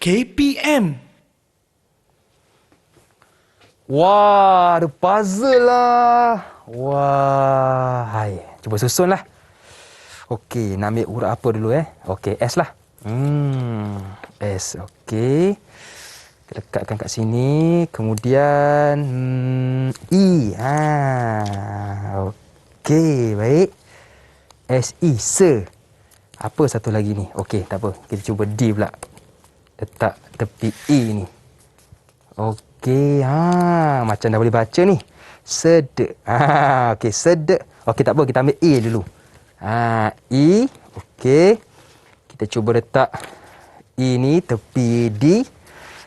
KPM. Wah, ada puzzle lah. Wah, hai, cuba susun lah. Okey, nak ambil huruf apa dulu Okey, S lah. S, okey. Lekatkan kat sini. Kemudian E. Okey, baik. S-E, se. Apa satu lagi ni? Okey, tak apa. Kita cuba D pula. Letak tepi E ni. Okey, macam dah boleh baca ni. Sedek. Okey, sedek. Okey, tak apa, kita ambil A dulu. E. Okey. Kita cuba letak E ni tepi D.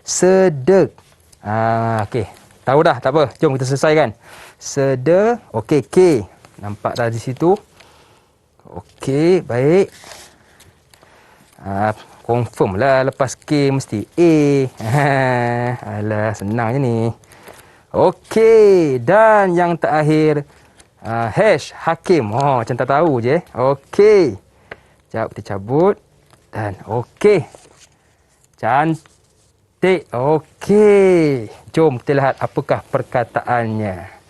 Sedek. Okey. Tahu dah, tak apa. Jom kita selesaikan. Sedek. Okey, K. Nampak dah di situ. Okey, baik. Confirm lah lepas K mesti A. Alah, senang je ni. Okey, dan yang terakhir H, Hakim. Macam tak tahu je. Okey. Sekejap kita cabut. Dan okey. Cantik. Okey. Jom kita lihat apakah perkataannya.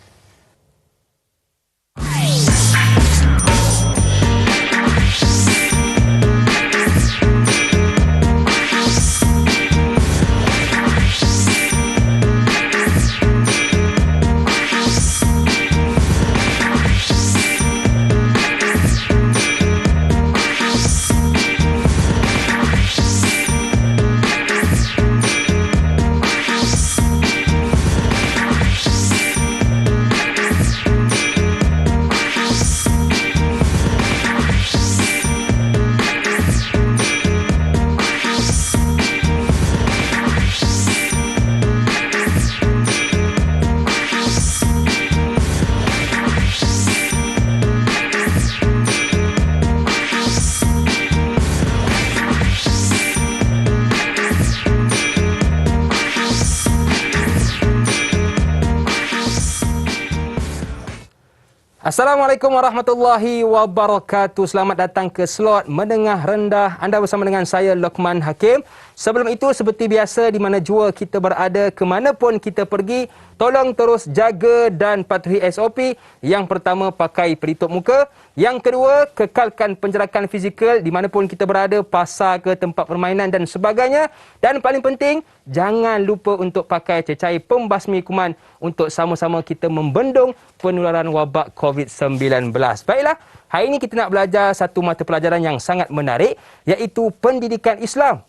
Assalamualaikum warahmatullahi wabarakatuh. Selamat datang ke slot menengah rendah. Anda bersama dengan saya, Luqman Hakim. Sebelum itu, seperti biasa, di mana jua kita berada, ke mana pun kita pergi, tolong terus jaga dan patuhi SOP. Yang pertama, pakai pelitup muka. Yang kedua, kekalkan penjarakan fizikal di mana pun kita berada, pasar ke tempat permainan dan sebagainya. Dan paling penting, jangan lupa untuk pakai cecair pembasmi kuman untuk sama-sama kita membendung penularan wabak COVID-19. Baiklah, hari ini kita nak belajar satu mata pelajaran yang sangat menarik, iaitu pendidikan Islam.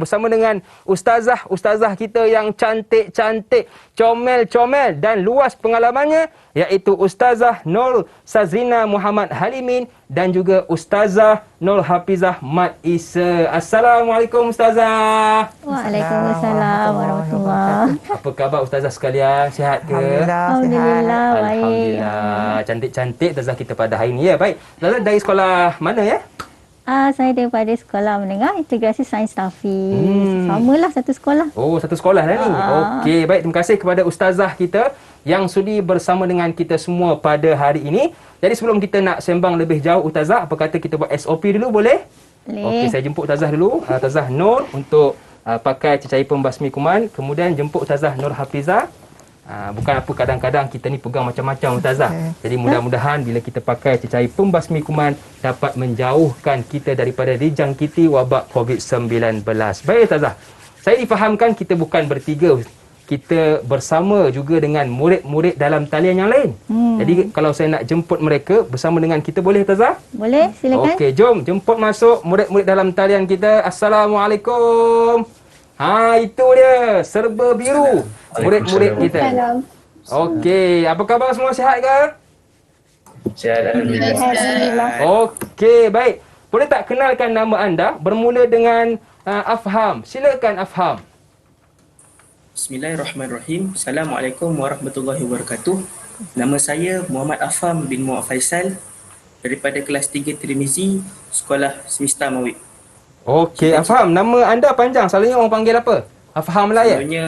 Bersama dengan ustazah kita yang cantik-cantik, comel-comel dan luas pengalamannya, iaitu Ustazah Nur Sazrina Muhammad Halimin dan juga Ustazah Nur Hafizah Mat Isa. Assalamualaikum Ustazah. Waalaikumsalam warahmatullahi. Apa khabar Ustazah sekalian? Sihat ke? Alhamdulillah, baik. Alhamdulillah. Cantik-cantik Ustazah kita pada hari ini ya. Baik. Ustazah dari sekolah mana ya? Saya daripada Sekolah Menengah Integrasi Sains Tafiz. Samalah satu sekolah. Oh, satu sekolah dah ni. Okey, baik. Terima kasih kepada ustazah kita yang sudi bersama dengan kita semua pada hari ini. Jadi sebelum kita nak sembang lebih jauh ustazah, apa kata kita buat SOP dulu boleh? Boleh. Okey, saya jemput ustazah dulu. Ustazah Nur untuk pakai cecair pembasmi kuman, kemudian jemput ustazah Nur Hafizah. Bukan apa kadang-kadang kita ni pegang macam-macam ustazah. Jadi mudah-mudahan bila kita pakai cecair pembasmi kuman dapat menjauhkan kita daripada dijangkiti wabak COVID-19. Baik ustazah. Saya difahamkan kita bukan bertiga. Kita bersama juga dengan murid-murid dalam talian yang lain. Jadi kalau saya nak jemput mereka bersama dengan kita, boleh ustazah? Boleh, silakan. Okey, jom jemput masuk murid-murid dalam talian kita. Assalamualaikum. Itu dia, serba biru. Murid-murid kita. Okey, apa khabar semua, sihat ke? Sihat, alhamdulillah. Okey, baik. Boleh tak kenalkan nama anda bermula dengan Afham? Silakan Afham. Bismillahirrahmanirrahim. Assalamualaikum warahmatullahi wabarakatuh. Nama saya Muhammad Afham bin Muhammad Faisal daripada kelas 3 Tirmizi, Sekolah Semesta Mawid. Okey, Afham, nama anda panjang. Selalunya orang panggil apa? Afham lah ya? Selalunya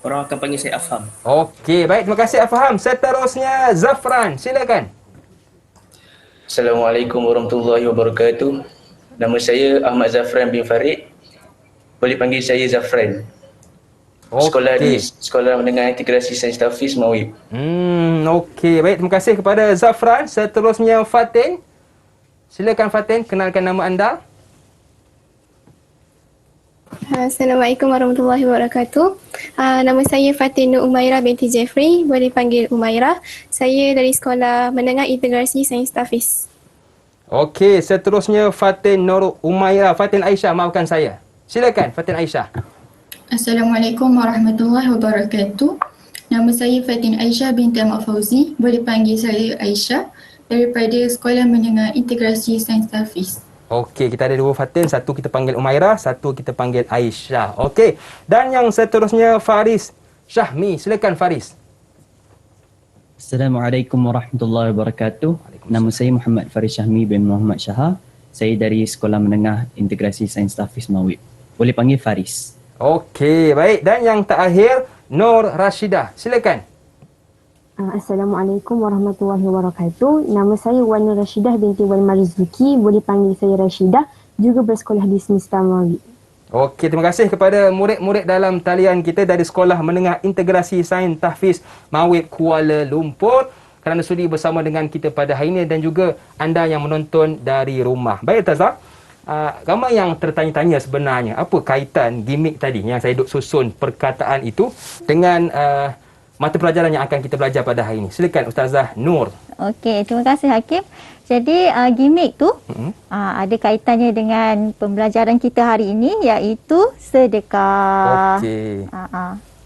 orang akan panggil saya Afham. Okey, baik. Terima kasih Afham. Seterusnya Zafran. Silakan. Assalamualaikum warahmatullahi wabarakatuh. Nama saya Ahmad Zafran bin Farid boleh panggil saya Zafran. Sekolah di Sekolah Menengah Integrasi Sains Tahfiz Mawib. Okey. Baik, terima kasih kepada Zafran. Seterusnya Fatin. Silakan Fatin, kenalkan nama anda. Assalamualaikum warahmatullahi wabarakatuh. Nama saya Fatin Nur Umairah binti Jeffrey, boleh panggil Umairah. Saya dari Sekolah Menengah Integrasi Sains Tahfiz. Okey, seterusnya Fatin Nur Umairah. Fatin Aisyah, maafkan saya. Silakan Fatin Aisyah. Assalamualaikum warahmatullahi wabarakatuh. Nama saya Fatin Aisyah binti Ahmad Fauzi, boleh panggil saya Aisyah, daripada Sekolah Menengah Integrasi Sains Tahfiz. Okey, kita ada dua Fatin. Satu kita panggil Umairah, satu kita panggil Aisyah. Okey, dan yang seterusnya Faris Syahmi. Silakan Faris. Assalamualaikum warahmatullahi wabarakatuh. Nama saya Muhammad Faris Syahmi bin Muhammad Syahar. Saya dari Sekolah Menengah Integrasi Sains Tahfiz Mawib. Boleh panggil Faris. Okey, baik. Dan yang terakhir, Nur Rashidah. Silakan. Assalamualaikum warahmatullahi wabarakatuh. Nama saya Wan Nur Rashidah binti Wan Marizuki. Boleh panggil saya Rashidah. Juga bersekolah di Semesta Mawib. Okey, terima kasih kepada murid-murid dalam talian kita dari Sekolah Menengah Integrasi Sains Tahfiz Mawib Kuala Lumpur kerana sudi bersama dengan kita pada hari ini dan juga anda yang menonton dari rumah. Baik, Ustazah. Ramai yang tertanya-tanya sebenarnya apa kaitan gimmick tadi yang saya duk susun perkataan itu dengan mata pelajaran yang akan kita belajar pada hari ini. Silakan Ustazah Nur. Okey, terima kasih Hakim. Jadi gimmick tu ada kaitannya dengan pembelajaran kita hari ini, iaitu sedekah. Okey.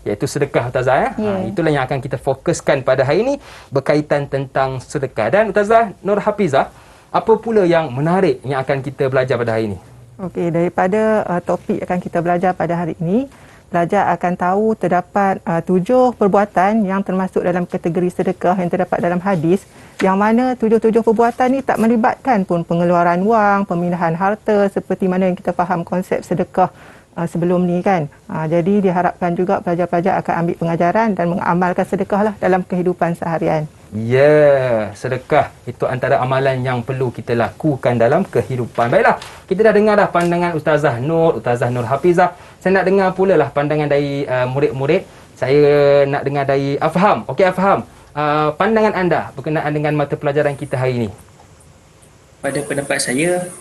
Iaitu sedekah, Ustazah. Itulah yang akan kita fokuskan pada hari ini, berkaitan tentang sedekah. Dan Ustazah Nur Hafizah, apa pula yang menarik yang akan kita belajar pada hari ini? Okey, daripada topik akan kita belajar pada hari ini, pelajar akan tahu terdapat 7 perbuatan yang termasuk dalam kategori sedekah yang terdapat dalam hadis, yang mana 7 perbuatan ni tak melibatkan pun pengeluaran wang, pemindahan harta seperti mana yang kita faham konsep sedekah sebelum ni kan. Jadi diharapkan juga pelajar-pelajar akan ambil pengajaran dan mengamalkan sedekah lah dalam kehidupan seharian. Sedekah itu antara amalan yang perlu kita lakukan dalam kehidupan. Baiklah, kita dah dengar dah pandangan Ustazah Nur Hafizah. Saya nak dengar pula lah pandangan dari murid-murid. Saya nak dengar dari Afham. Okey Afham, pandangan anda berkenaan dengan mata pelajaran kita hari ini. Pada pendapat saya,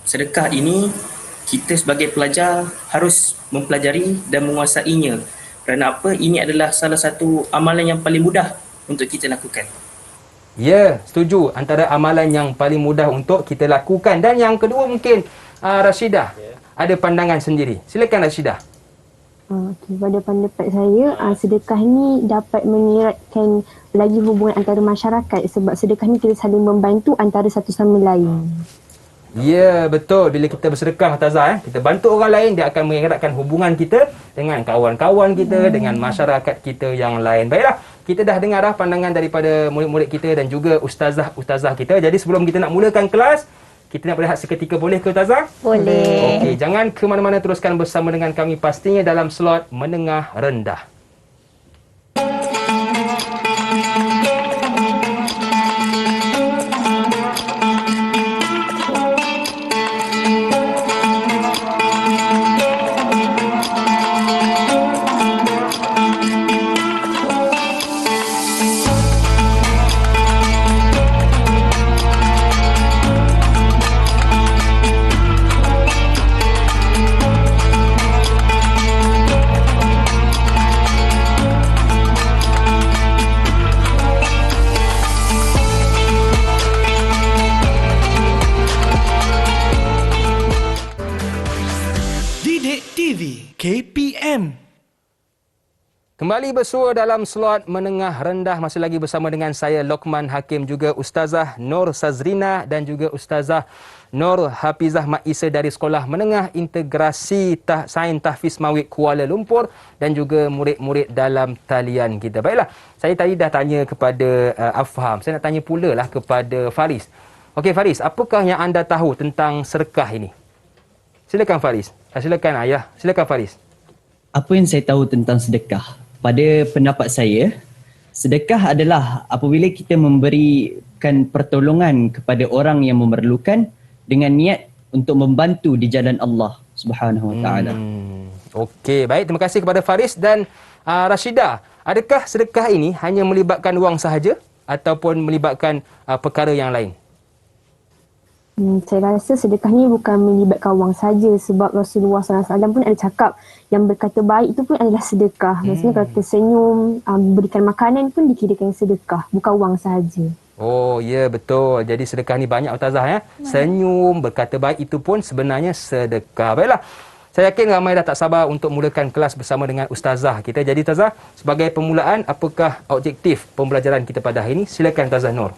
sedekah ini kita sebagai pelajar harus mempelajari dan menguasainya. Kerana apa? Ini adalah salah satu amalan yang paling mudah untuk kita lakukan. Setuju. Antara amalan yang paling mudah untuk kita lakukan. Dan yang kedua mungkin Rashidah ada pandangan sendiri. Silakan Rashidah. Pada pendapat saya, sedekah ni dapat mengeratkan lagi hubungan antara masyarakat sebab sedekah ni kita saling membantu antara satu sama lain. Betul. Bila kita bersedekah, Ustazah, kita bantu orang lain, dia akan mengeratkan hubungan kita dengan kawan-kawan kita, dengan masyarakat kita yang lain. Baiklah, kita dah dengar dah pandangan daripada murid-murid kita dan juga ustazah-ustazah kita. Jadi sebelum kita nak mulakan kelas, kita nak berehat seketika, boleh ke Ustazah? Boleh. Okey, jangan ke mana-mana, teruskan bersama dengan kami pastinya dalam slot menengah rendah. KPM. Kembali bersua dalam slot menengah rendah, masih lagi bersama dengan saya Lokman Hakim, juga Ustazah Nur Sazrina dan juga Ustazah Nur Hafizah Mak Isa dari Sekolah Menengah Integrasi Sains Tahfiz Mawib Kuala Lumpur dan juga murid-murid dalam talian kita. Baiklah, saya tadi dah tanya kepada Afham. Saya nak tanya pula lah kepada Faris. Okey Faris, apakah yang anda tahu tentang sedekah ini? Silakan Faris. Silakan Ayah. Silakan Faris. Apa yang saya tahu tentang sedekah? Pada pendapat saya, sedekah adalah apabila kita memberikan pertolongan kepada orang yang memerlukan dengan niat untuk membantu di jalan Allah Subhanahu wa taala. Okey, baik. Terima kasih kepada Faris dan Rashidah. Adakah sedekah ini hanya melibatkan wang sahaja ataupun melibatkan perkara yang lain? Saya rasa sedekah ni bukan melibatkan wang saja, sebab Rasulullah SAW pun ada cakap yang berkata baik itu pun adalah sedekah. Maksudnya kalau kita senyum, berikan makanan pun dikirakan sedekah, bukan wang sahaja. Oh, ya, betul. Jadi sedekah ni banyak Ustazah ya. Senyum, berkata baik itu pun sebenarnya sedekah. Baiklah. Saya yakin ramai dah tak sabar untuk mulakan kelas bersama dengan Ustazah kita. Jadi Ustazah, sebagai permulaan, apakah objektif pembelajaran kita pada hari ini? Silakan Ustazah Nur.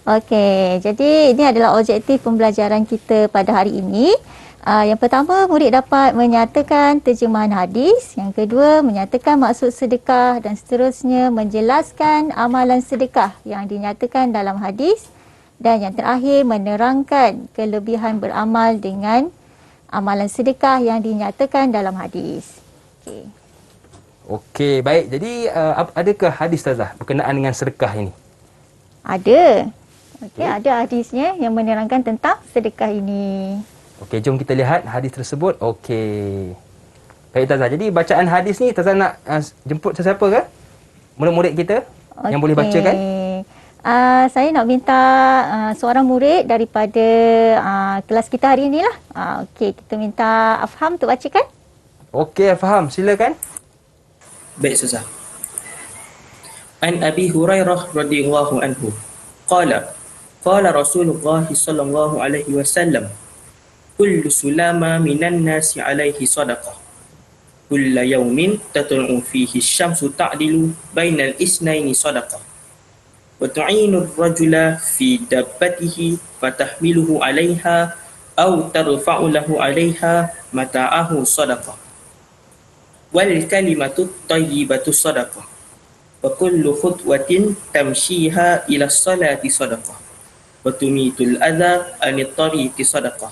Okey, jadi ini adalah objektif pembelajaran kita pada hari ini. Yang pertama, murid dapat menyatakan terjemahan hadis. Yang kedua, menyatakan maksud sedekah dan seterusnya menjelaskan amalan sedekah yang dinyatakan dalam hadis. Dan yang terakhir, menerangkan kelebihan beramal dengan amalan sedekah yang dinyatakan dalam hadis. Okey. Okey, baik. Jadi, adakah hadis Ustazah berkenaan dengan sedekah ini? Ada. Okey, ada hadisnya yang menerangkan tentang sedekah ini. Okey, jom kita lihat hadis tersebut. Okey. Baik Ustazah, jadi bacaan hadis ni Ustazah nak jemput sesiapa ke? Murid-murid kita yang boleh bacakan? Saya nak minta seorang murid daripada kelas kita hari inilah. Okey, kita minta Afham untuk bacakan. Okey, Afham, silakan. Baik, Ustazah. An Abi Hurairah radhiyallahu anhu qala qala Rasulullah sallallahu alaihi wasallam kullu sulama minan nasi alaihi sadaqah kulla yawmin tatlu'u fihi asy-syamsu ta'dilu bainal isnaini sadaqah wa tu'inu ar-rajula fi dabbatihi fatahmiluhu 'alaiha aw tarfa'u lahu 'alaiha mata'ahu sadaqah wal kalimatu thayyibatu sadaqah wa kullu khutwatin tamshiha ila salati sadaqah wa tumitul adha anit tariqi sadaqah.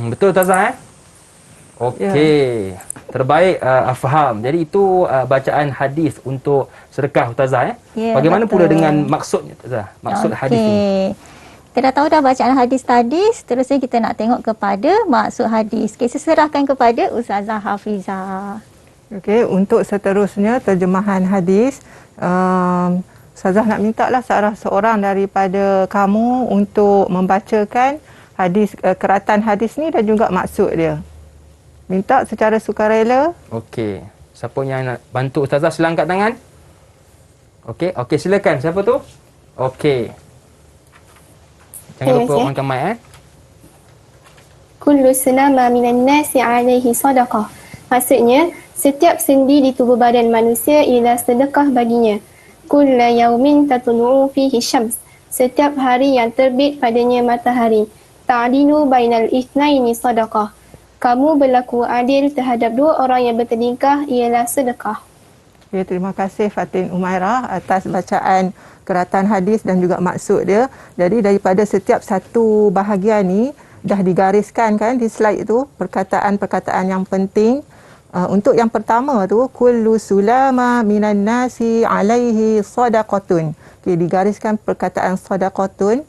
Betul Ustazah Okey. Terbaik Afham. Jadi itu bacaan hadis untuk sedekah Ustazah Bagaimana betul. pula dengan maksudnya Ustazah? Maksud hadis ini. Kita dah tahu dah bacaan hadis tadi, seterusnya kita nak tengok kepada maksud hadis. Okay, saya serahkan kepada Ustazah Hafizah. Okey, untuk seterusnya terjemahan hadis, Ustazah nak minta lah salah seorang daripada kamu untuk membacakan hadis, keratan hadis ni dan juga maksud dia. Minta secara sukarela. Okey. Siapa yang nak bantu Ustazah sila angkat tangan. Okey, okey silakan. Siapa tu? Okey. Jangan lupa onkan mic Kullu sunama minan nasi alaihi sadaqah. Maksudnya, setiap sendi di tubuh badan manusia ialah sedekah baginya. Kulla yaumin tatlu'u fihi syams. Setiap hari yang terbit padanya matahari. Ta'dilu bainal itsnaini sadaqah. Kamu berlaku adil terhadap dua orang yang bertingkah ialah sedekah. Ya, terima kasih Fatin Umairah atas bacaan keratan hadis dan juga maksud dia. Jadi daripada setiap satu bahagian ni dah digariskan kan di slide tu perkataan-perkataan yang penting. Untuk yang pertama tu kullu sulama minan nasi alaihi sadaqatun. Okey, digariskan perkataan sadaqatun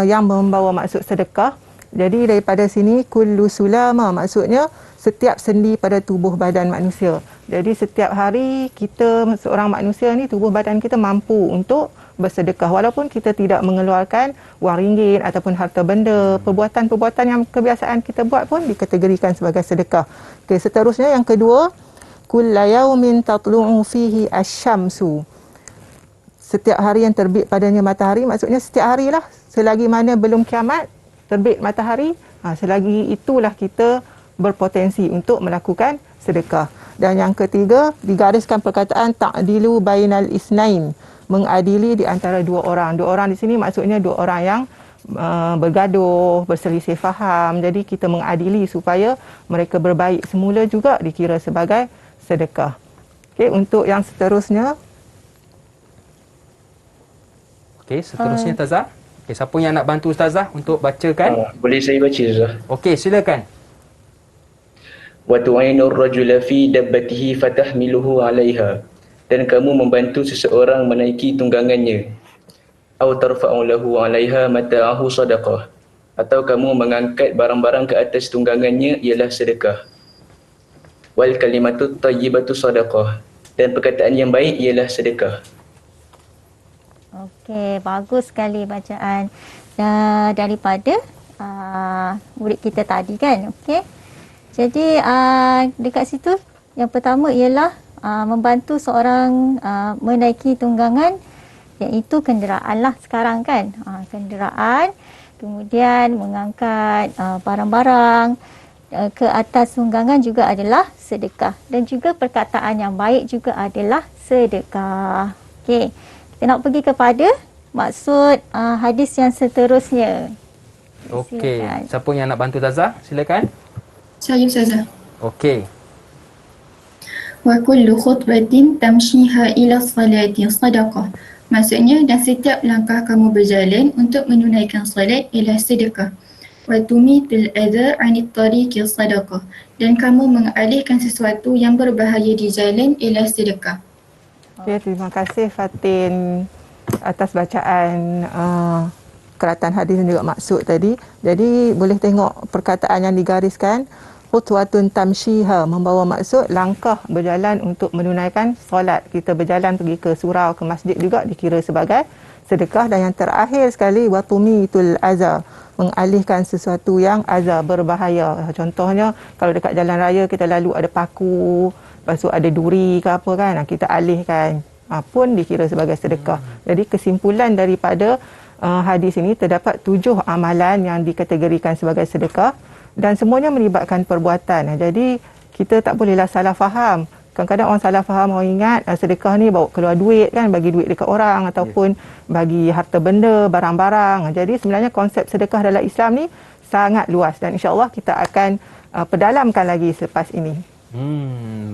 yang membawa maksud sedekah. Jadi daripada sini kullu sulama maksudnya setiap sendi pada tubuh badan manusia. Jadi setiap hari kita seorang manusia ni tubuh badan kita mampu untuk bersedekah walaupun kita tidak mengeluarkan wang ringgit ataupun harta benda. Perbuatan-perbuatan yang kebiasaan kita buat pun dikategorikan sebagai sedekah. Okey, seterusnya yang kedua kulla yaumin tatlu'u fihi asy-syamsu. Setiap hari yang terbit padanya matahari, maksudnya setiap harilah selagi mana belum kiamat terbit matahari, selagi itulah kita berpotensi untuk melakukan sedekah. Dan yang ketiga digariskan perkataan ta'dilu bainal isnain, mengadili di antara dua orang. Dua orang di sini maksudnya dua orang yang bergaduh, berselisih faham. Jadi kita mengadili supaya mereka berbaik semula juga dikira sebagai sedekah. Okey, untuk yang seterusnya. Okey, seterusnya Ustazah. Okey, siapa yang nak bantu Ustazah untuk bacakan? Boleh saya baca Ustazah? Okey, silakan. Wa tu'inu ar-rajula fi dabbatihi fatahmiluhu 'alaiha. Dan kamu membantu seseorang menaiki tunggangannya. Aw tarfa'u lahu 'alaiha mata'ahu sadaqah. atau kamu mengangkat barang-barang ke atas tunggangannya ialah sedekah. Wal kalimatu thayyibatu sadaqah, dan perkataan yang baik ialah sedekah. Okey, bagus sekali bacaan daripada murid kita tadi kan. Okey. Jadi dekat situ yang pertama ialah membantu seorang menaiki tunggangan, iaitu kenderaan lah sekarang kan. Kenderaan, kemudian mengangkat barang-barang ke atas tunggangan juga adalah sedekah, dan juga perkataan yang baik juga adalah sedekah. Okey. Kita nak pergi kepada maksud hadis yang seterusnya. Okey. Silakan. Siapa yang nak bantu Ustazah? Silakan. Saya Ustazah. Okey. Wa kullu khutbatin tamshiha ila salati sadaqah. Maksudnya, dan setiap langkah kamu berjalan untuk menunaikan salat ialah sedekah. Wa tumitul adha 'anit tariqi sadaqah. Dan kamu mengalihkan sesuatu yang berbahaya di jalan ialah sedekah. Ya, terima kasih Fatin atas bacaan keratan hadis dan juga maksud tadi. Jadi boleh tengok perkataan yang digariskan, khutwatun tamshiha, membawa maksud langkah berjalan untuk menunaikan solat. Kita berjalan pergi ke surau, ke masjid juga dikira sebagai sedekah. Dan yang terakhir sekali, watumitul aza, mengalihkan sesuatu yang aza, berbahaya. Contohnya kalau dekat jalan raya kita lalu ada paku, lepas tu ada duri ke apa kan, kita alihkan, pun dikira sebagai sedekah. Jadi kesimpulan daripada hadis ini, terdapat 7 amalan yang dikategorikan sebagai sedekah dan semuanya melibatkan perbuatan. Jadi kita tak bolehlah salah faham. Kadang-kadang orang salah faham, orang ingat sedekah ni bawa keluar duit kan, bagi duit dekat orang ataupun bagi harta benda, barang-barang. Jadi sebenarnya konsep sedekah dalam Islam ni sangat luas dan insya-Allah kita akan perdalamkan lagi selepas ini.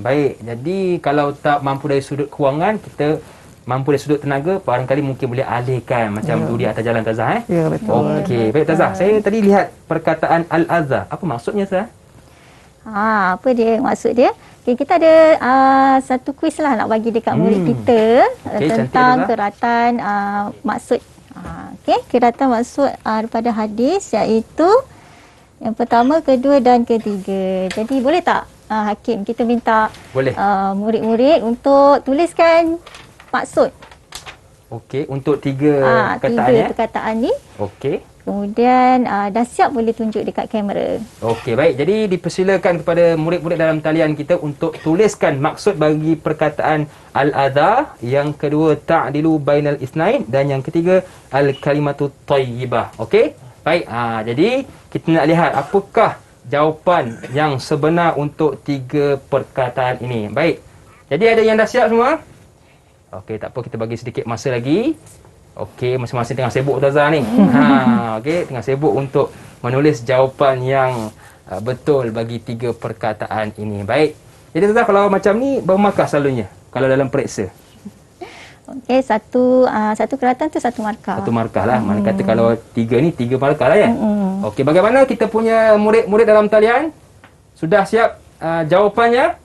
Baik. Jadi kalau tak mampu dari sudut kewangan, kita mampu dari sudut tenaga, barangkali mungkin boleh alihkan macam duri atas jalan Tazah. Ya, betul. Okey, baik Tazah. Saya tadi lihat perkataan al-adha. Apa maksudnya Tazah? Apa dia maksud dia? Okay, kita ada satu kuis lah nak bagi dekat murid kita tentang keratan maksud. Okey, keratan maksud daripada hadis, iaitu yang pertama, kedua dan ketiga. Jadi boleh tak Hakim, kita minta murid-murid untuk tuliskan maksud. Okey, untuk 3 perkataan 3 perkataan ni. Okey. Kemudian dah siap, boleh tunjuk dekat kamera. Okey, baik. Jadi dipersilakan kepada murid-murid dalam talian kita untuk tuliskan maksud bagi perkataan al-adha, yang kedua ta'dilu bainal isnain, dan yang ketiga al-kalimatu thayyibah. Okey? Baik. Jadi kita nak lihat apakah jawapan yang sebenar untuk 3 perkataan ini. Baik. Jadi ada yang dah siap semua? Okey, tak apa, kita bagi sedikit masa lagi. Okey, masing-masing tengah sibuk Ustazah ni. Okey, tengah sibuk untuk menulis jawapan yang betul bagi 3 perkataan ini. Baik. Jadi Ustazah, kalau macam ni berapa markah selalunya kalau dalam periksa? Okey, satu keratan tu 1 markah. 1 markah lah. Mana kata kalau 3 ni 3 markah lah ya. Okey, bagaimana kita punya murid-murid dalam talian? Sudah siap jawapannya?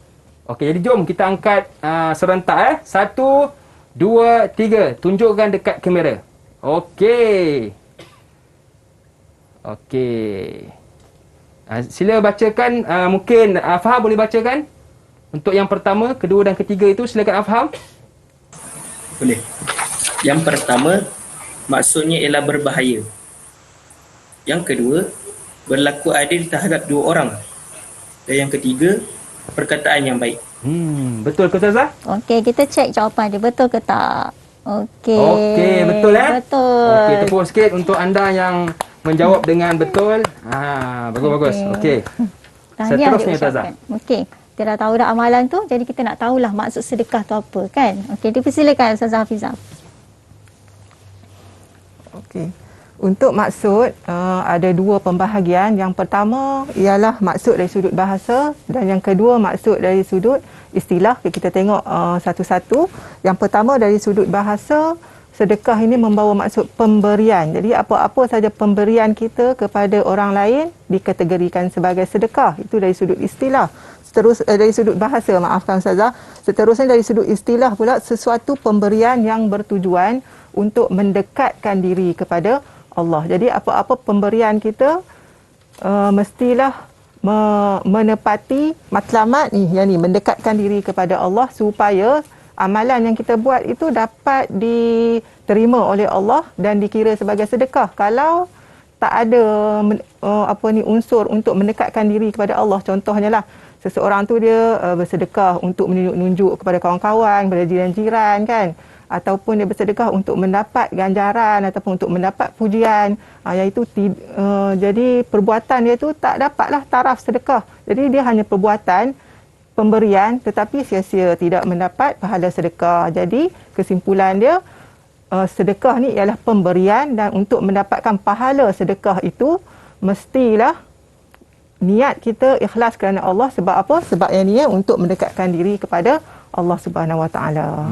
Okey, jadi jom kita angkat serentak 1, 2, 3. Tunjukkan dekat kamera. Okey. Okey. Sila bacakan. Mungkin Afham boleh bacakan? Untuk yang pertama, kedua dan ketiga itu silakan Afham. Boleh. Yang pertama, maksudnya ialah berbahaya. Yang kedua, berlaku adil terhadap 2 orang. Dan yang ketiga, perkataan yang baik. Betul ke Ustazah? Okey, kita cek jawapan dia betul ke tak. Okey, betul Betul. Okey, tepuk sikit untuk anda yang menjawab dengan betul. Bagus-bagus. Okey. Seterusnya Ustazah. Okey. Kita dah tahu dah amalan tu, jadi kita nak tahulah maksud sedekah tu apa kan. Okey, dipersilakan Ustazah Hafizah. Okey. Untuk maksud ada 2 pembahagian. Yang pertama ialah maksud dari sudut bahasa dan yang kedua maksud dari sudut istilah. Kita tengok satu-satu. Yang pertama dari sudut bahasa, sedekah ini membawa maksud pemberian. Jadi apa-apa saja pemberian kita kepada orang lain dikategorikan sebagai sedekah. Itu dari sudut istilah. Dari sudut bahasa, maafkan Ustazah. Seterusnya dari sudut istilah pula, sesuatu pemberian yang bertujuan untuk mendekatkan diri kepada Allah. Jadi apa-apa pemberian kita mestilah menepati matlamat ni, yang ni mendekatkan diri kepada Allah supaya amalan yang kita buat itu dapat diterima oleh Allah dan dikira sebagai sedekah. Kalau tak ada unsur untuk mendekatkan diri kepada Allah, contohnya lah seseorang tu dia bersedekah untuk menunjuk kepada kawan-kawan, kepada jiran-jiran kan, ataupun dia bersedekah untuk mendapat ganjaran ataupun untuk mendapat pujian, iaitu jadi perbuatan dia tu tak dapatlah taraf sedekah. Jadi dia hanya perbuatan pemberian tetapi sia-sia, tidak mendapat pahala sedekah. Jadi kesimpulan dia, sedekah ni ialah pemberian, dan untuk mendapatkan pahala sedekah itu mestilah niat kita ikhlas kerana Allah. Sebab apa? Sebab yang niat untuk mendekatkan diri kepada Allah Subhanahu Wa Taala.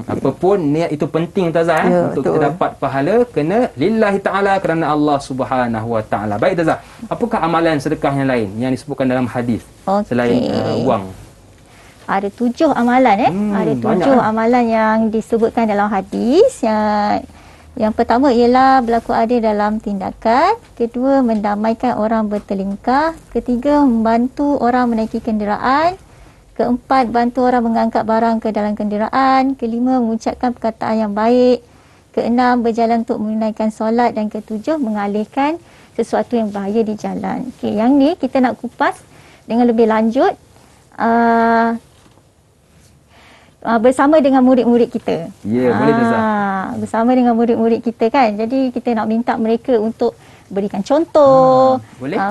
Apapun niat itu penting Ustazah, untuk betul. kita dapat pahala, kena lillahi taala, kerana Allah Subhanahu Wa Taala. Baik Ustazah, apakah amalan sedekah yang lain yang disebutkan dalam hadis selain wang? Ada 7 amalan ada 7 amalan yang disebutkan dalam hadis. Yang pertama ialah berlaku adil dalam tindakan, kedua mendamaikan orang bertelingkah, ketiga membantu orang menaiki kenderaan, keempat bantu orang mengangkat barang ke dalam kenderaan, kelima mengucapkan perkataan yang baik, keenam berjalan untuk menunaikan solat, dan ketujuh mengalihkan sesuatu yang bahaya di jalan. Okey, yang ni kita nak kupas dengan lebih lanjut bersama dengan murid-murid kita. Ya, boleh Ustazah. Bersama dengan murid-murid kita kan. Jadi kita nak minta mereka untuk berikan contoh,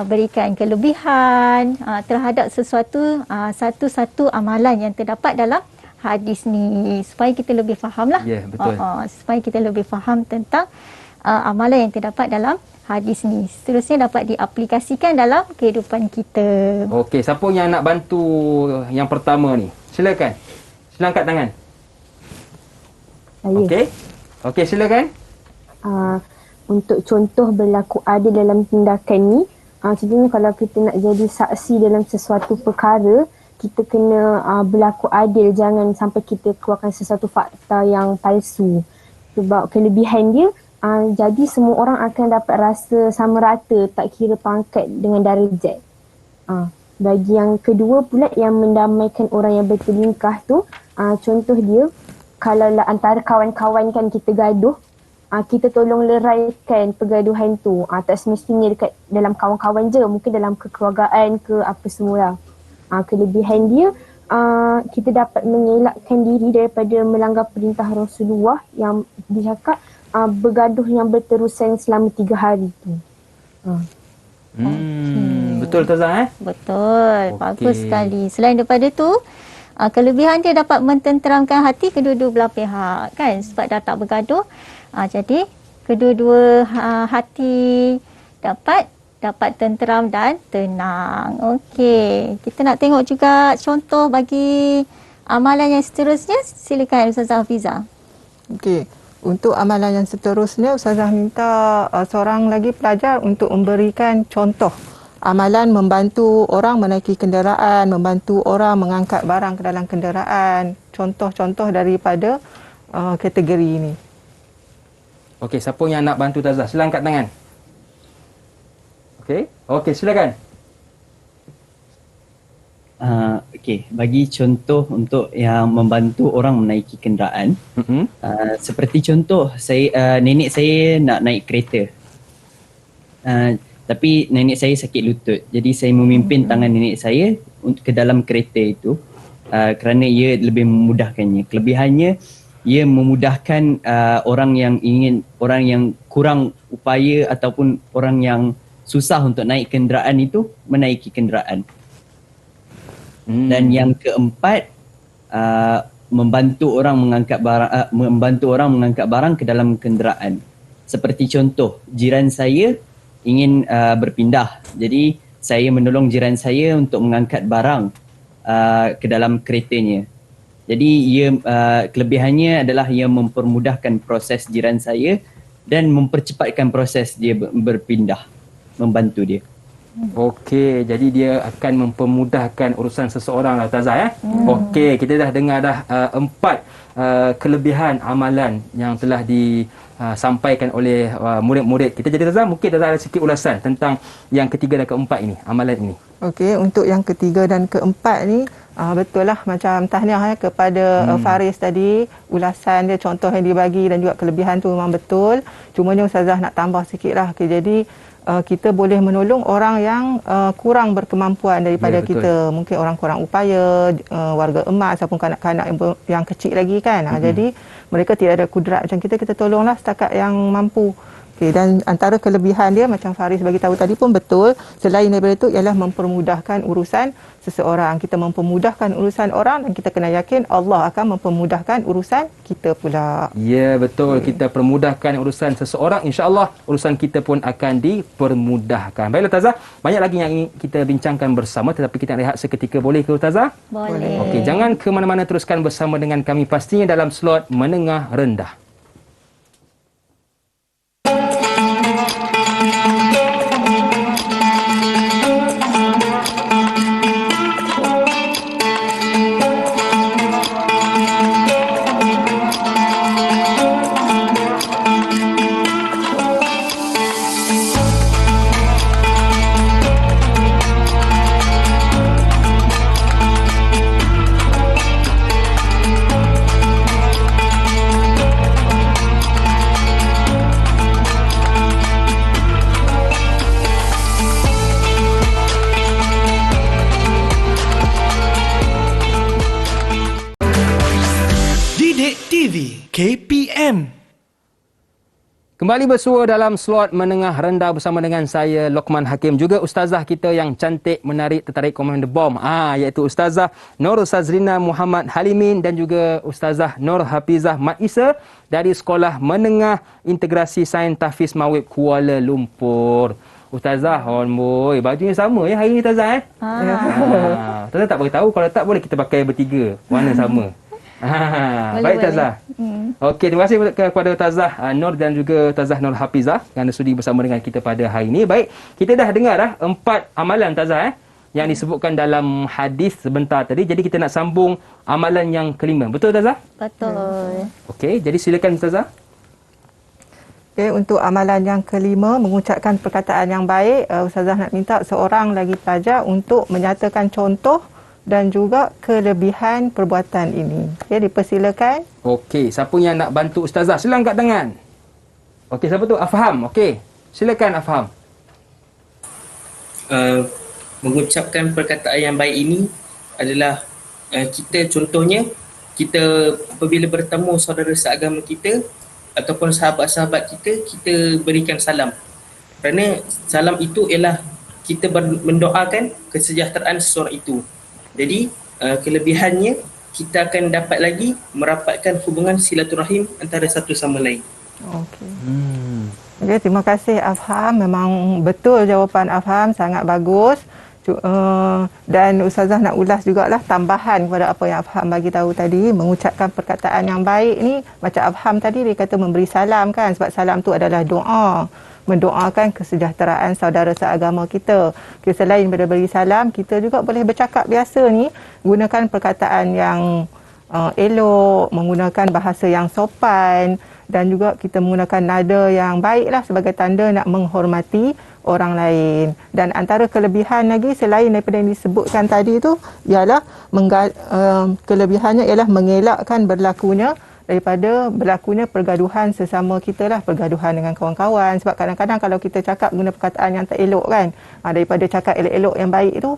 berikan kelebihan terhadap sesuatu satu-satu amalan yang terdapat dalam hadis ni, supaya kita lebih fahamlah. Ya, betul. Supaya kita lebih faham tentang amalan yang terdapat dalam hadis ni. Seterusnya dapat diaplikasikan dalam kehidupan kita. Okey, siapa yang nak bantu yang pertama ni? Silakan. Sila angkat tangan. Okey. Okey, silakan. Untuk contoh berlaku adil dalam tindakan ni, contohnya kalau kita nak jadi saksi dalam sesuatu perkara, kita kena berlaku adil, jangan sampai kita keluarkan sesuatu fakta yang palsu. Sebab kelebihan dia, jadi semua orang akan dapat rasa sama rata, tak kira pangkat dengan darjat. Bagi yang kedua pula, yang mendamaikan orang yang bertelingkah tu, contoh dia, kalau antara kawan-kawan kan kita gaduh, kita tolong leraikan pergaduhan tu. Tak semestinya dekat dalam kawan-kawan je, mungkin dalam kekeluargaan ke apa semua lah. Kelebihan dia, kita dapat mengelakkan diri daripada melanggar perintah Rasulullah yang dicakap bergaduh yang berterusan selama 3 hari tu. Betul Ustazah Betul. Bagus sekali. Selain daripada tu, kelebihan dia dapat mententeramkan hati kedua-dua belah pihak kan, sebab dah tak bergaduh. Jadi kedua-dua hati dapat tenteram dan tenang. Okey, kita nak tengok juga contoh bagi amalan yang seterusnya. Silakan Ustazah Hafiza. Okey, untuk amalan yang seterusnya Ustazah minta seorang lagi pelajar untuk memberikan contoh amalan membantu orang menaiki kenderaan, membantu orang mengangkat barang ke dalam kenderaan. Contoh-contoh daripada kategori ini. Okey, siapa yang nak bantu Ustazah? Sila angkat tangan. Okey, silakan. Okey, bagi contoh untuk yang membantu orang menaiki kenderaan. Seperti contoh, nenek saya nak naik kereta. Tapi nenek saya sakit lutut. Jadi saya memimpin tangan nenek saya ke dalam kereta itu kerana ia lebih memudahkannya. Kelebihannya, ia memudahkan orang yang kurang upaya ataupun orang yang susah untuk naik kenderaan itu menaiki kenderaan. Dan yang keempat, membantu orang mengangkat barang ke dalam kenderaan. Seperti contoh, jiran saya ingin berpindah. Jadi saya menolong jiran saya untuk mengangkat barang ke dalam keretanya. Jadi kelebihannya adalah ia mempermudahkan proses jiran saya dan mempercepatkan proses dia berpindah, membantu dia. Okey, jadi dia akan mempermudahkan urusan seseorang lah Ustazah. Okey, kita dah dengar dah 4 kelebihan amalan yang telah disampaikan oleh murid-murid kita. Jadi Ustazah, mungkin Ustazah ada sikit ulasan tentang yang ketiga dan keempat ini, amalan ini. Okey, untuk yang ketiga dan keempat ni betul lah macam tahniah kepada Faris tadi, ulasan dia, contoh yang dibagi dan juga kelebihan tu memang betul. Cumanya Ustazah nak tambah sikit lah. Okay, jadi kita boleh menolong orang yang kurang berkemampuan daripada kita. Mungkin orang kurang upaya, warga emas ataupun kanak-kanak yang kecil lagi kan. Jadi mereka tidak ada kudrat macam kita tolonglah setakat yang mampu. Okay, dan antara kelebihan dia macam Faris bagi tahu tadi pun betul. Selain daripada itu ialah mempermudahkan urusan seseorang. Kita mempermudahkan urusan orang dan kita kena yakin Allah akan mempermudahkan urusan kita pula. Ya, betul. Kita permudahkan urusan seseorang, insya-Allah urusan kita pun akan dipermudahkan. Baiklah Ustazah, banyak lagi yang ingin kita bincangkan bersama, tetapi kita rehat seketika, boleh ke Ustazah? Boleh. Okey, jangan ke mana-mana, teruskan bersama dengan kami pastinya dalam slot menengah rendah. KPM. Kembali bersua dalam slot menengah rendah bersama dengan saya Luqman Hakim, juga ustazah kita yang cantik, menarik, tertarik komen the bomb, iaitu Ustazah Nur Sazrina Muhammad Halimin dan juga Ustazah Nur Hafizah Mat Isa dari Sekolah Menengah Integrasi Sains Tahfiz Mawib Kuala Lumpur. Ustazah, boy, bajunya sama ya hari ni Ustazah Ustazah tak beritahu, kalau tak boleh kita pakai bertiga warna sama. Baik Ustazah. Okey, terima kasih kepada Ustazah Nur dan juga Ustazah Nur Hafizah kerana sudi bersama dengan kita pada hari ini. Baik, kita dah dengar 4 amalan Ustazah yang disebutkan dalam hadis sebentar tadi. Jadi kita nak sambung amalan yang kelima. Betul Ustazah? Betul. Okey, jadi silakan Ustazah. Okay, untuk amalan yang kelima, mengucapkan perkataan yang baik, Ustazah nak minta seorang lagi pelajar untuk menyatakan contoh dan juga kelebihan perbuatan ini. Okay, dipersilakan. Okey, siapa yang nak bantu Ustazah? Sila angkat tangan. Okey, siapa tu? Afham. Okey, silakan Afham. Mengucapkan perkataan yang baik ini adalah kita, contohnya kita apabila bertemu saudara seagama kita ataupun sahabat-sahabat kita, kita berikan salam. Kerana salam itu ialah kita mendoakan kesejahteraan seseorang itu. Jadi kelebihannya kita akan dapat lagi merapatkan hubungan silaturahim antara satu sama lain. Okey. Okay, terima kasih Afham. Memang betul jawapan Afham, sangat bagus. Dan Ustazah nak ulas jugalah tambahan kepada apa yang Afham bagi tahu tadi. Mengucapkan perkataan yang baik ni, macam Afham tadi dia kata memberi salam kan, sebab salam tu adalah doa, mendoakan kesejahteraan saudara seagama kita. Okay, selain daripada beri salam, kita juga boleh bercakap biasa ni, gunakan perkataan yang elok, menggunakan bahasa yang sopan dan juga kita menggunakan nada yang baiklah sebagai tanda nak menghormati orang lain. Dan antara kelebihan lagi selain daripada yang disebutkan tadi tu ialah kelebihannya ialah mengelakkan daripada berlakunya pergaduhan sesama kita lah, pergaduhan dengan kawan-kawan. Sebab kadang-kadang kalau kita cakap guna perkataan yang tak elok kan, daripada cakap elok-elok yang baik tu,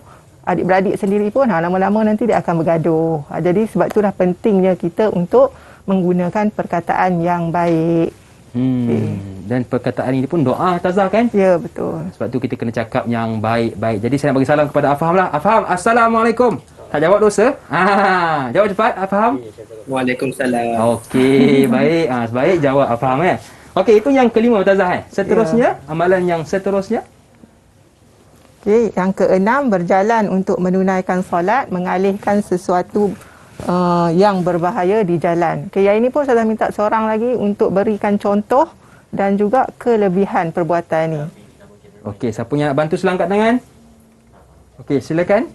adik-beradik sendiri pun lama-lama nanti dia akan bergaduh. Jadi sebab itulah pentingnya kita untuk menggunakan perkataan yang baik. Okay. Dan perkataan ini pun doa Ustazah kan? Ya, betul. Sebab tu kita kena cakap yang baik-baik. Jadi saya nak bagi salam kepada Afham lah. Afham, Assalamualaikum. Tak jawab dosa? Jawab cepat Afham. Waalaikumsalam. Okey, baik. Sebaik jawab Afham Okey, itu yang kelima Ustazah Seterusnya, amalan yang seterusnya. Okey, yang keenam, berjalan untuk menunaikan solat, mengalihkan sesuatu yang berbahaya di jalan. Okey, yang ini pun saya minta seorang lagi untuk berikan contoh dan juga kelebihan perbuatan ini. Okey, siapa yang nak bantu sila angkat tangan? Okey, silakan.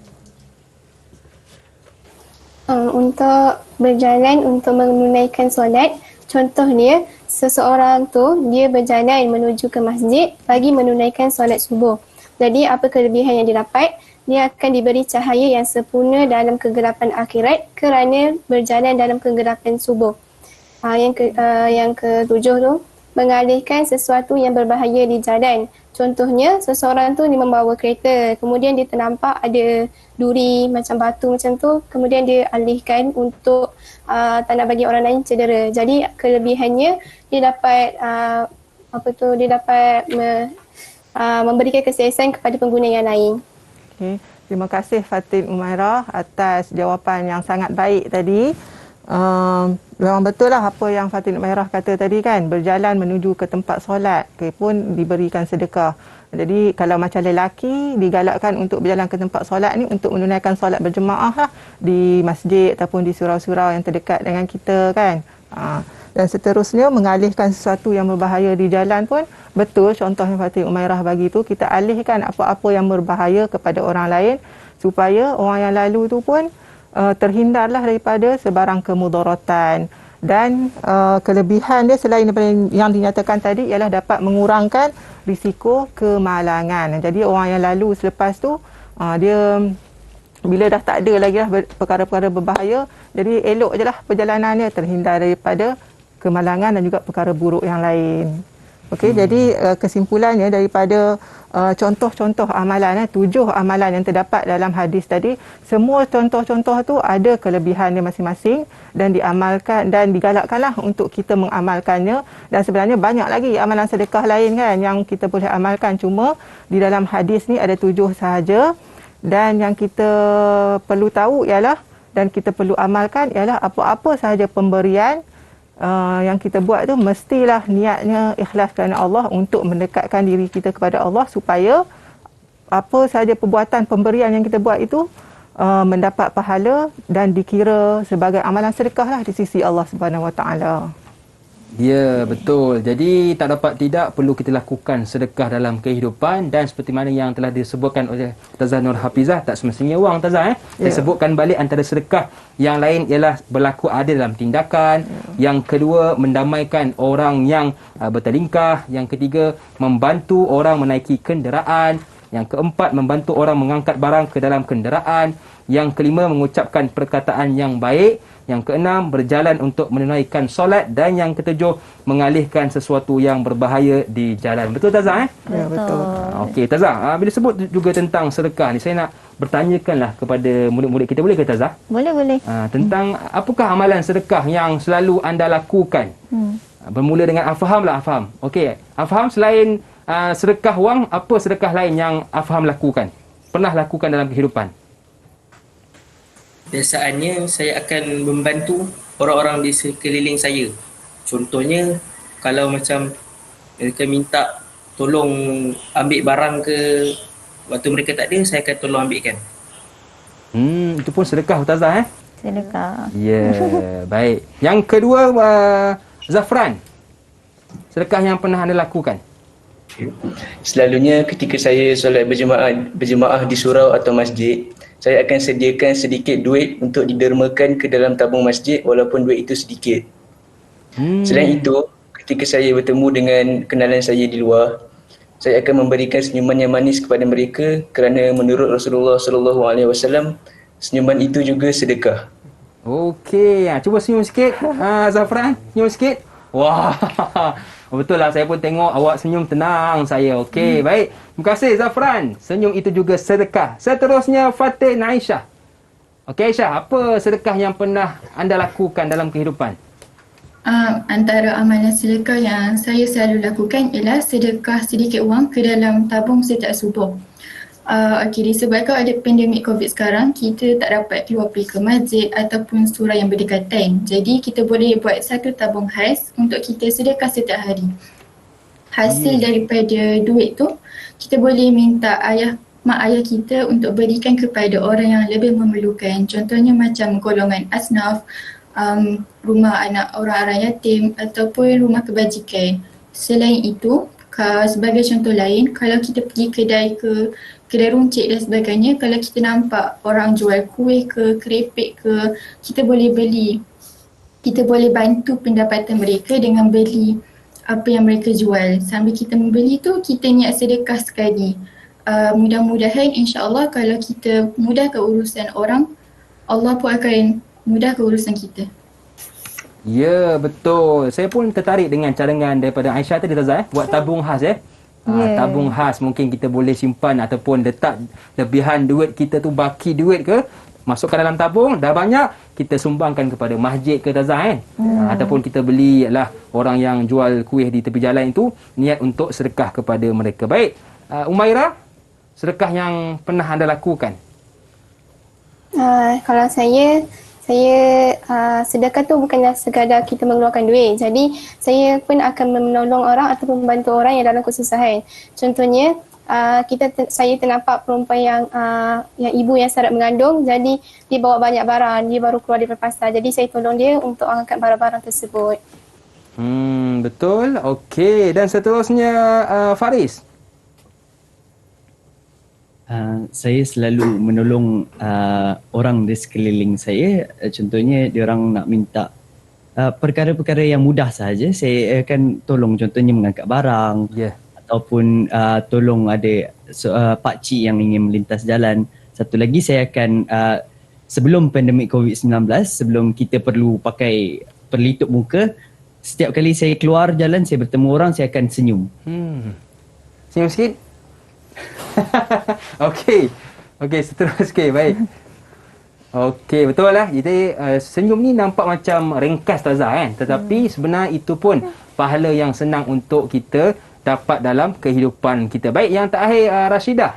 Untuk berjalan untuk menunaikan solat, contohnya seseorang tu dia berjalan menuju ke masjid bagi menunaikan solat subuh. Jadi apa kelebihan yang didapat? Dia akan diberi cahaya yang sempurna dalam kegelapan akhirat kerana berjalan dalam kegelapan subuh. Yang ketujuh tu, mengalihkan sesuatu yang berbahaya di jalan. Contohnya, seseorang tu dia membawa kereta, kemudian dia ternampak ada duri macam batu macam tu, kemudian dia alihkan untuk tak nak bagi orang lain cedera. Jadi kelebihannya dia dapat memberikan keselesaan kepada pengguna yang lain. Okay. Terima kasih Fatin Umairah atas jawapan yang sangat baik tadi. Memang betul lah apa yang Fatin Umairah kata tadi kan, berjalan menuju ke tempat solat pun diberikan sedekah. Jadi kalau macam lelaki digalakkan untuk berjalan ke tempat solat ni untuk menunaikan solat berjemaah lah di masjid ataupun di surau-surau yang terdekat dengan kita kan. Dan seterusnya mengalihkan sesuatu yang berbahaya di jalan pun betul, contoh yang Fatin Umairah bagi tu, kita alihkan apa-apa yang berbahaya kepada orang lain supaya orang yang lalu tu pun terhindarlah daripada sebarang kemudaratan. Dan kelebihan dia selain daripada yang dinyatakan tadi ialah dapat mengurangkan risiko kemalangan. Jadi orang yang lalu selepas tu dia bila dah tak ada lagi lah perkara-perkara berbahaya, jadi elok je lah perjalanan dia, terhindar daripada kemalangan dan juga perkara buruk yang lain. Okey, jadi kesimpulannya daripada contoh-contoh amalan, 7 amalan yang terdapat dalam hadis tadi, semua contoh-contoh tu ada kelebihannya masing-masing dan diamalkan dan digalakkanlah untuk kita mengamalkannya. Dan sebenarnya banyak lagi amalan sedekah lain kan yang kita boleh amalkan, cuma di dalam hadis ni ada 7 sahaja. Dan yang kita perlu tahu ialah dan kita perlu amalkan ialah apa-apa sahaja pemberian yang kita buat tu mestilah niatnya ikhlas kerana Allah untuk mendekatkan diri kita kepada Allah, supaya apa sahaja perbuatan pemberian yang kita buat itu mendapat pahala dan dikira sebagai amalan sedekah lah di sisi Allah Subhanahu Wa Taala. Ya, betul. Jadi tak dapat tidak perlu kita lakukan sedekah dalam kehidupan, dan seperti mana yang telah disebutkan oleh Ustazah Nur Hafizah, tak semestinya wang Ustazah. Saya sebutkan balik antara sedekah yang lain ialah berlaku adil dalam tindakan, yang kedua mendamaikan orang yang bertelingkah, yang ketiga membantu orang menaiki kenderaan, yang keempat membantu orang mengangkat barang ke dalam kenderaan, yang kelima mengucapkan perkataan yang baik, yang keenam berjalan untuk menunaikan solat, dan yang ketujuh mengalihkan sesuatu yang berbahaya di jalan. Betul Tazah? Ya, betul. Okey Tazah, bila sebut juga tentang sedekah ni, saya nak bertanyakanlah kepada murid-murid kita, boleh ke Tazah? Boleh. Tentang apakah amalan sedekah yang selalu anda lakukan? Bermula dengan Afham lah, Afham. Okey, Afham selain sedekah wang, apa sedekah lain yang Afham lakukan? Pernah lakukan dalam kehidupan? Biasaannya saya akan membantu orang-orang di sekeliling saya. Contohnya kalau macam mereka minta tolong ambil barang ke, waktu mereka tak ada, saya akan tolong ambilkan. Itu pun sedekah Ustazah Sedekah. Ya, baik. Yang kedua Zafran, sedekah yang pernah anda lakukan? Selalunya ketika saya solat berjemaah di surau atau masjid, saya akan sediakan sedikit duit untuk didermakan ke dalam tabung masjid walaupun duit itu sedikit. Selain itu, ketika saya bertemu dengan kenalan saya di luar, saya akan memberikan senyuman yang manis kepada mereka kerana menurut Rasulullah SAW, senyuman itu juga sedekah. Okey, cuba senyum sikit Zafran, senyum sikit. Wah, betul lah, saya pun tengok awak senyum, tenang saya. Okey, baik. Terima kasih Zafran. Senyum itu juga sedekah. Seterusnya Fatin Aisyah. Okey Aisyah, apa sedekah yang pernah anda lakukan dalam kehidupan? Antara amalan sedekah yang saya selalu lakukan ialah sedekah sedikit wang ke dalam tabung setiap subuh. Disebabkan ada pandemik COVID sekarang, kita tak dapat keluar pergi ke masjid ataupun surau yang berdekatan. Jadi kita boleh buat satu tabung khas untuk kita sedekah setiap hari. Hasil daripada duit tu, kita boleh minta mak ayah kita untuk berikan kepada orang yang lebih memerlukan. Contohnya macam golongan asnaf, rumah anak orang-orang yatim ataupun rumah kebajikan. Selain itu, Sebagai contoh lain, kalau kita pergi kedai runcit dan sebagainya, kalau kita nampak orang jual kuih ke, kerepek ke, kita boleh beli. Kita boleh bantu pendapatan mereka dengan beli apa yang mereka jual. Sambil kita membeli tu, kita niat sedekah sekali. Mudah-mudahan insya-Allah kalau kita mudahkan urusan orang, Allah pun akan mudahkan urusan kita. Ya, betul. Saya pun tertarik dengan cadangan daripada Aisyah tadi, Tazah, buat tabung khas tabung khas mungkin kita boleh simpan ataupun letak lebihan duit kita tu, baki duit ke, masukkan dalam tabung, dah banyak kita sumbangkan kepada masjid ke, Tazah ataupun kita beli lah orang yang jual kuih di tepi jalan itu, niat untuk sedekah kepada mereka. Baik, Umairah, sedekah yang pernah anda lakukan? Kalau saya sedekah tu bukanlah sekadar kita mengeluarkan duit. Jadi saya pun akan menolong orang ataupun membantu orang yang dalam kesusahan. Contohnya saya ternampak perempuan yang ibu yang syarat mengandung, jadi dia bawa banyak barang, dia baru keluar dari pasar. Jadi saya tolong dia untuk angkat barang-barang tersebut. Betul. Okey, dan seterusnya Faris. Saya selalu menolong orang di sekeliling saya. Contohnya diorang nak minta perkara-perkara yang mudah sahaja, saya akan tolong, contohnya mengangkat barang, ataupun tolong ada pakcik yang ingin melintas jalan. Satu lagi, saya akan sebelum pandemik COVID-19, sebelum kita perlu pakai pelitup muka, setiap kali saya keluar jalan, saya bertemu orang, saya akan senyum. Senyum sikit. Okey, seterus sikit. Baik. Okey, betul lah. Jadi senyum ni nampak macam ringkas, Tazah, kan? Tetapi sebenarnya itu pun pahala yang senang untuk kita dapat dalam kehidupan kita. Baik, yang terakhir Rashidah.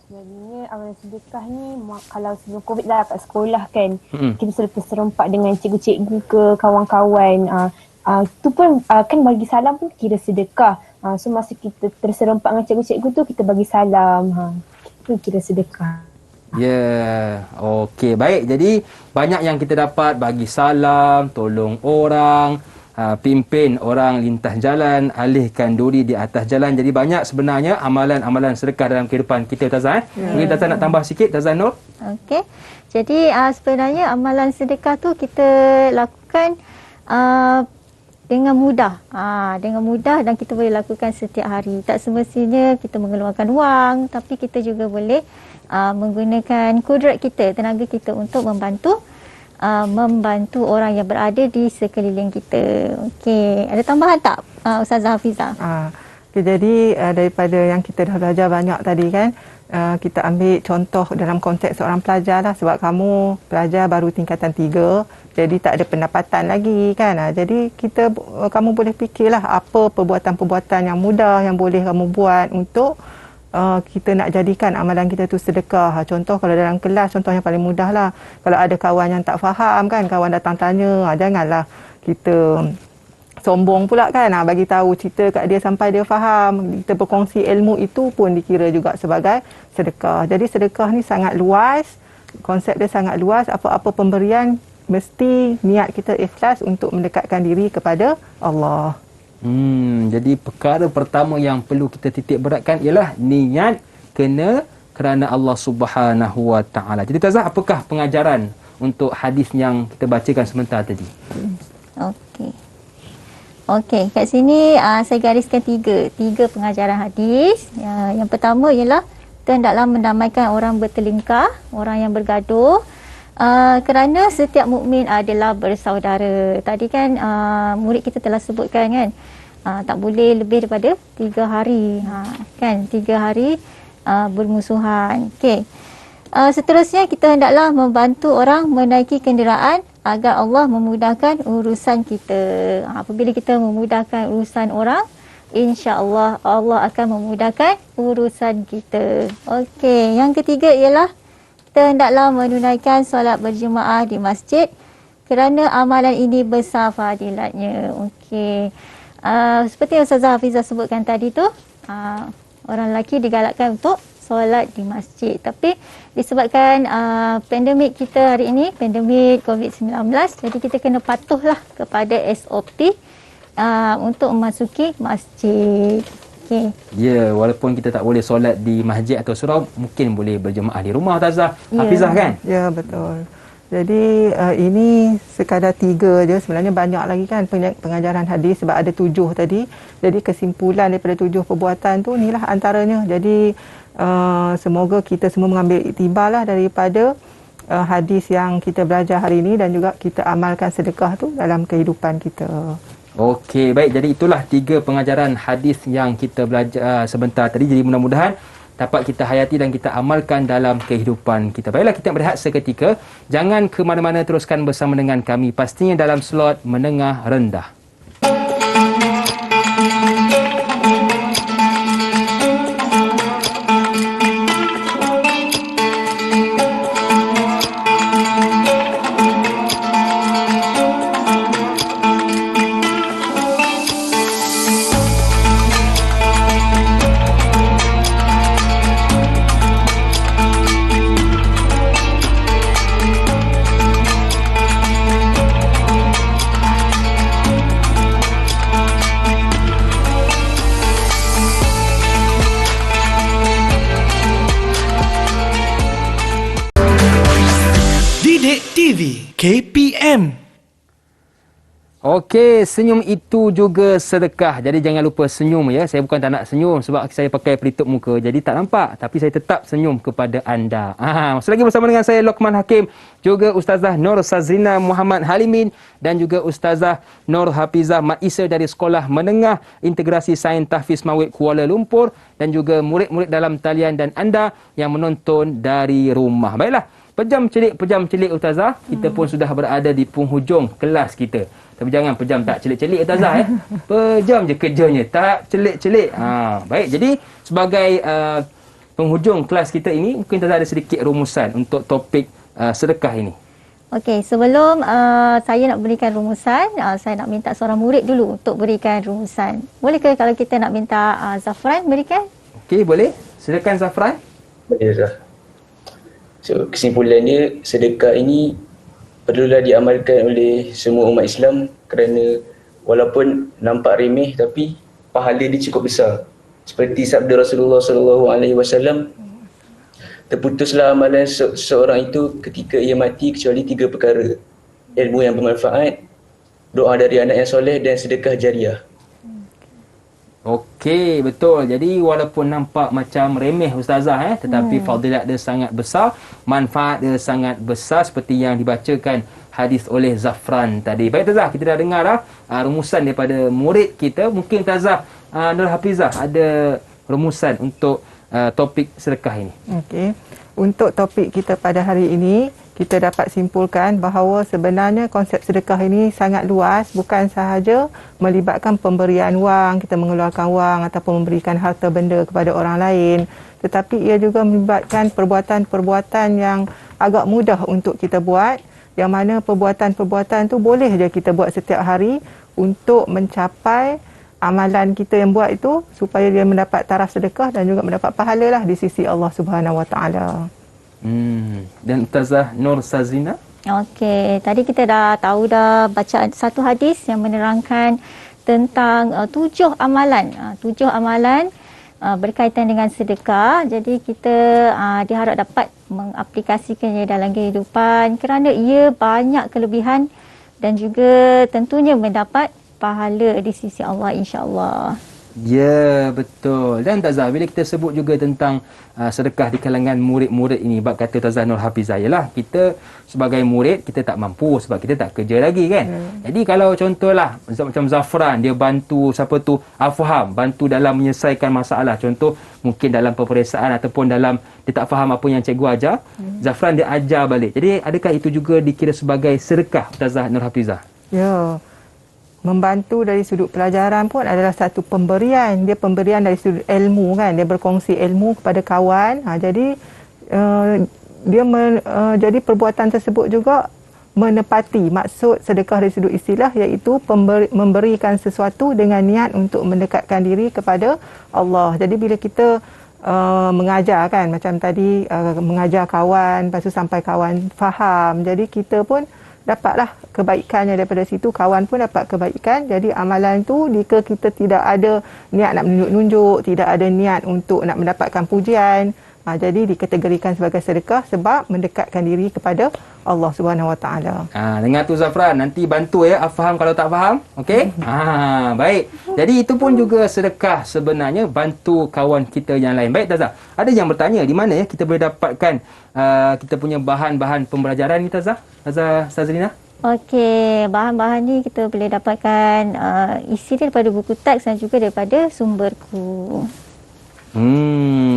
Sebenarnya amalan sedekah ni kalau sebelum COVID dah kat sekolah kan, kita selalu terserempak dengan cikgu-cikgu ke kawan-kawan. Tu pun kan bagi salam pun kira sedekah. So masa kita terserempak dengan cikgu-cikgu tu, kita bagi salam. Itu kira sedekah. Ya, okey, baik. Jadi banyak yang kita dapat, bagi salam, tolong orang, pimpin orang lintas jalan, alihkan duri di atas jalan. Jadi banyak sebenarnya amalan-amalan sedekah dalam kehidupan kita, Tazah. Mungkin Tazah nak tambah sikit, Tazah Nur. Okey. Jadi sebenarnya amalan sedekah tu kita lakukan dengan mudah. Dengan mudah, dan kita boleh lakukan setiap hari. Tak semestinya kita mengeluarkan wang, tapi kita juga boleh menggunakan kudrat kita, tenaga kita untuk membantu orang yang berada di sekeliling kita. Okey, ada tambahan tak Ustazah Hafizah? Jadi daripada yang kita dah belajar banyak tadi kan, kita ambil contoh dalam konteks seorang pelajar lah, sebab kamu pelajar baru tingkatan 3, jadi tak ada pendapatan lagi kan. Jadi kamu boleh fikirlah apa perbuatan-perbuatan yang mudah yang boleh kamu buat untuk kita nak jadikan amalan kita tu sedekah. Contoh kalau dalam kelas, contoh yang paling mudah lah, kalau ada kawan yang tak faham kan, kawan datang tanya, janganlah kita sombong pula kan, bagi tahu cerita kat dia sampai dia faham. Kita berkongsi ilmu itu pun dikira juga sebagai sedekah. Jadi sedekah ni sangat luas, konsep dia sangat luas. Apa-apa pemberian mesti niat kita ikhlas untuk mendekatkan diri kepada Allah. Jadi perkara pertama yang perlu kita titik beratkan ialah niat kena kerana Allah Subhanahu Wa Taala. Jadi Tazah, apakah pengajaran untuk hadis yang kita bacakan sebentar tadi? Okey, kat sini saya gariskan tiga pengajaran hadis. Yang pertama ialah kita hendaklah mendamaikan orang bertelingkah, orang yang bergaduh. Kerana setiap mukmin adalah bersaudara. Tadi kan murid kita telah sebutkan kan, tak boleh lebih daripada 3 hari. Kan 3 hari bermusuhan. Okey. Seterusnya kita hendaklah membantu orang menaiki kenderaan agar Allah memudahkan urusan kita. Apabila kita memudahkan urusan orang, insya-Allah Allah akan memudahkan urusan kita. Okey, yang ketiga ialah kita hendaklah menunaikan solat berjemaah di masjid kerana amalan ini besar fadilatnya. Okey. Seperti yang Ustazah Hafizah sebutkan tadi tu, orang lelaki digalakkan untuk solat di masjid. Tapi disebabkan pandemik kita hari ini, pandemik COVID-19, jadi kita kena patuhlah kepada SOP untuk memasuki masjid. Okay. Ya, walaupun kita tak boleh solat di masjid atau surau, mungkin boleh berjemaah di rumah, Ustazah. Hafizah kan? Ya, betul. Jadi ini sekadar 3 je, sebenarnya banyak lagi kan pengajaran hadis sebab ada 7 tadi. Jadi kesimpulan daripada 7 perbuatan tu inilah antaranya. Jadi semoga kita semua mengambil iktibarlah daripada hadis yang kita belajar hari ini dan juga kita amalkan sedekah tu dalam kehidupan kita. Okey, baik. Jadi itulah 3 pengajaran hadis yang kita belajar sebentar tadi. Jadi mudah-mudahan dapat kita hayati dan kita amalkan dalam kehidupan kita. Baiklah, kita berehat seketika. Jangan ke mana-mana, teruskan bersama dengan kami. Pastinya dalam slot menengah rendah. KPM. Okey, senyum itu juga sedekah. Jadi jangan lupa senyum ya. Saya bukan tak nak senyum sebab saya pakai pelitup muka. Jadi tak nampak. Tapi saya tetap senyum kepada anda. Masih lagi bersama dengan saya Luqman Hakim. Juga Ustazah Nur Sazrina Muhammad Halimin. Dan juga Ustazah Nur Hafizah Mat Isa dari Sekolah Menengah Integrasi Sains Tahfiz Mawid Kuala Lumpur. Dan juga murid-murid dalam talian dan anda yang menonton dari rumah. Baiklah. Pejam celik Ustazah. Kita pun sudah berada di penghujung kelas kita. Tapi jangan pejam tak celik-celik Ustazah Pejam je kerjanya, tak celik-celik. Baik, jadi sebagai penghujung kelas kita ini, mungkin Ustazah ada sedikit rumusan untuk topik sedekah ini. Okey, sebelum saya nak berikan rumusan, saya nak minta seorang murid dulu untuk berikan rumusan. Bolehkah kalau kita nak minta Zafran berikan? Okey, boleh. Silakan Zafran. Boleh Zah. So, kesimpulannya, sedekah ini perlulah diamalkan oleh semua umat Islam kerana walaupun nampak remeh tapi pahala dia cukup besar. Seperti sabda Rasulullah SAW, terputuslah amalan seseorang itu ketika ia mati kecuali 3 perkara. Ilmu yang bermanfaat, doa dari anak yang soleh dan sedekah jariah. Okey, betul. Jadi walaupun nampak macam remeh Ustazah tetapi fadilat dia sangat besar, manfaat dia sangat besar seperti yang dibacakan hadis oleh Zafran tadi. Baik Ustazah, kita dah dengar rumusan daripada murid kita. Mungkin Ustazah Nur Hafizah ada rumusan untuk topik sedekah ini. Okey. Untuk topik kita pada hari ini, kita dapat simpulkan bahawa sebenarnya konsep sedekah ini sangat luas, bukan sahaja melibatkan pemberian wang, kita mengeluarkan wang ataupun memberikan harta benda kepada orang lain, tetapi ia juga melibatkan perbuatan-perbuatan yang agak mudah untuk kita buat, yang mana perbuatan-perbuatan tu boleh je kita buat setiap hari untuk mencapai amalan kita yang buat itu supaya dia mendapat taraf sedekah dan juga mendapat pahala lah di sisi Allah Subhanahu Wa Taala. Dan Ustazah Nur Sazrina? Okey, tadi kita dah tahu dah baca satu hadis yang menerangkan tentang 7 amalan. 7 amalan berkaitan dengan sedekah. Jadi kita diharap dapat mengaplikasikannya dalam kehidupan kerana ia banyak kelebihan dan juga tentunya mendapat pahala di sisi Allah, insya-Allah. Ya, betul. Dan Ustazah, bila kita sebut juga tentang sedekah di kalangan murid-murid ini, bab kata Ustazah Nur Hafizah, ialah kita sebagai murid, kita tak mampu sebab kita tak kerja lagi kan. Jadi kalau contohlah macam Zafran, dia bantu siapa tu Al-Faham, bantu dalam menyelesaikan masalah. Contoh mungkin dalam peperiksaan ataupun dalam dia tak faham apa yang cikgu ajar, Zafran dia ajar balik. Jadi adakah itu juga dikira sebagai sedekah Ustazah Nur Hafizah? Ya. Membantu dari sudut pelajaran pun adalah satu pemberian. Dia pemberian dari sudut ilmu kan. Dia berkongsi ilmu kepada kawan. Jadi jadi perbuatan tersebut juga menepati maksud sedekah dari sudut istilah, iaitu memberikan sesuatu dengan niat untuk mendekatkan diri kepada Allah. Jadi bila kita mengajar kan, macam tadi mengajar kawan, lepas tu sampai kawan faham. Jadi kita pun dapatlah kebaikannya daripada situ, kawan pun dapat kebaikan. Jadi amalan tu jika kita tidak ada niat nak menunjuk-nunjuk, tidak ada niat untuk nak mendapatkan pujian, jadi dikategorikan sebagai sedekah sebab mendekatkan diri kepada Allah Subhanahu Wa Taala. Dengar tu Zafran, nanti bantu ya, faham kalau tak faham. Okey? Baik. Jadi itu pun juga sedekah sebenarnya, bantu kawan kita yang lain. Baik Tazah, ada yang bertanya di mana ya kita boleh dapatkan kita punya bahan-bahan pembelajaran ni Tazah? Tazah Sazrina? Okey, bahan-bahan ni kita boleh dapatkan isi daripada buku teks dan juga daripada sumberku.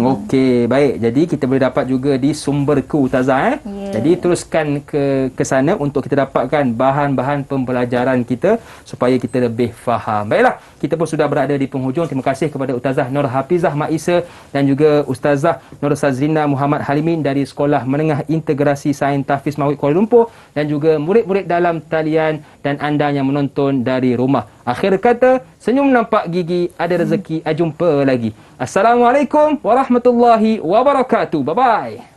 Okey, baik. Jadi kita boleh dapat juga di sumberku Tazah. Jadi teruskan ke sana untuk kita dapatkan bahan-bahan pembelajaran kita supaya kita lebih faham. Baiklah, kita pun sudah berada di penghujung. Terima kasih kepada Ustazah Nur Hafizah Mak Isa dan juga Ustazah Nur Sazrina Muhammad Halimin dari Sekolah Menengah Integrasi Sains Tahfiz Mawid Kuala Lumpur dan juga murid-murid dalam talian dan anda yang menonton dari rumah. Akhir kata, senyum nampak gigi, ada rezeki, jumpa lagi. Assalamualaikum warahmatullahi wabarakatuh. Bye-bye.